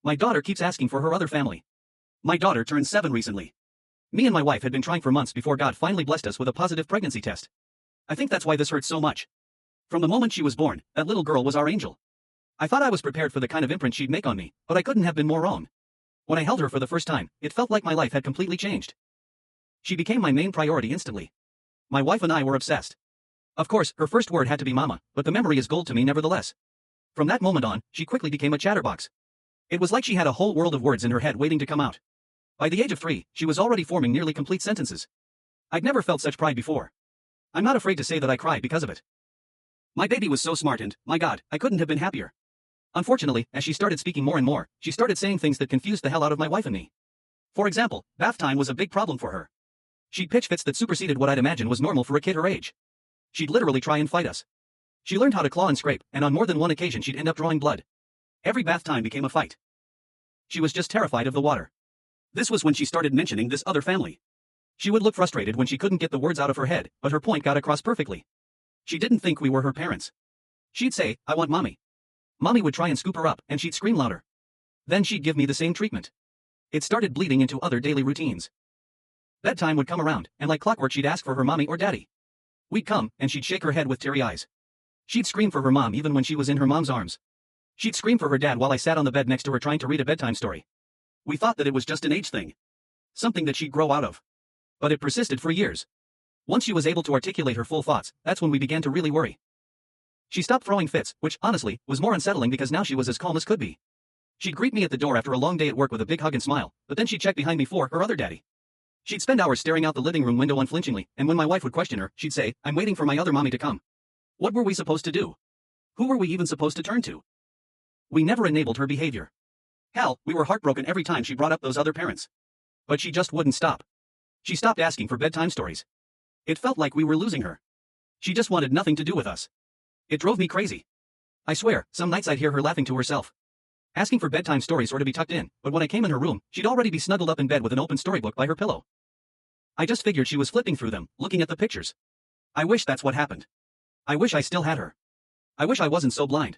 My daughter keeps asking for her other family. My daughter turned 7 recently. Me and my wife had been trying for months before God finally blessed us with a positive pregnancy test. I think that's why this hurts so much. From the moment she was born, that little girl was our angel. I thought I was prepared for the kind of imprint she'd make on me, but I couldn't have been more wrong. When I held her for the first time, it felt like my life had completely changed. She became my main priority instantly. My wife and I were obsessed. Of course, her first word had to be mama, but the memory is gold to me nevertheless. From that moment on, she quickly became a chatterbox. It was like she had a whole world of words in her head waiting to come out. By the age of 3, she was already forming nearly complete sentences. I'd never felt such pride before. I'm not afraid to say that I cried because of it. My baby was so smart and, my God, I couldn't have been happier. Unfortunately, as she started speaking more and more, she started saying things that confused the hell out of my wife and me. For example, bath time was a big problem for her. She'd pitch fits that superseded what I'd imagine was normal for a kid her age. She'd literally try and fight us. She learned how to claw and scrape, and on more than one occasion she'd end up drawing blood. Every bath time became a fight. She was just terrified of the water. This was when she started mentioning this other family. She would look frustrated when she couldn't get the words out of her head, but her point got across perfectly. She didn't think we were her parents. She'd say, "I want mommy." Mommy would try and scoop her up, and she'd scream louder. Then she'd give me the same treatment. It started bleeding into other daily routines. Bedtime would come around, and like clockwork she'd ask for her mommy or daddy. We'd come, and she'd shake her head with teary eyes. She'd scream for her mom even when she was in her mom's arms. She'd scream for her dad while I sat on the bed next to her trying to read a bedtime story. We thought that it was just an age thing. Something that she'd grow out of. But it persisted for years. Once she was able to articulate her full thoughts, that's when we began to really worry. She stopped throwing fits, which, honestly, was more unsettling because now she was as calm as could be. She'd greet me at the door after a long day at work with a big hug and smile, but then she'd check behind me for her other daddy. She'd spend hours staring out the living room window unflinchingly, and when my wife would question her, she'd say, "I'm waiting for my other mommy to come." What were we supposed to do? Who were we even supposed to turn to? We never enabled her behavior. Hell, we were heartbroken every time she brought up those other parents. But she just wouldn't stop. She stopped asking for bedtime stories. It felt like we were losing her. She just wanted nothing to do with us. It drove me crazy. I swear, some nights I'd hear her laughing to herself, asking for bedtime stories or to be tucked in, but when I came in her room, she'd already be snuggled up in bed with an open storybook by her pillow. I just figured she was flipping through them, looking at the pictures. I wish that's what happened. I wish I still had her. I wish I wasn't so blind.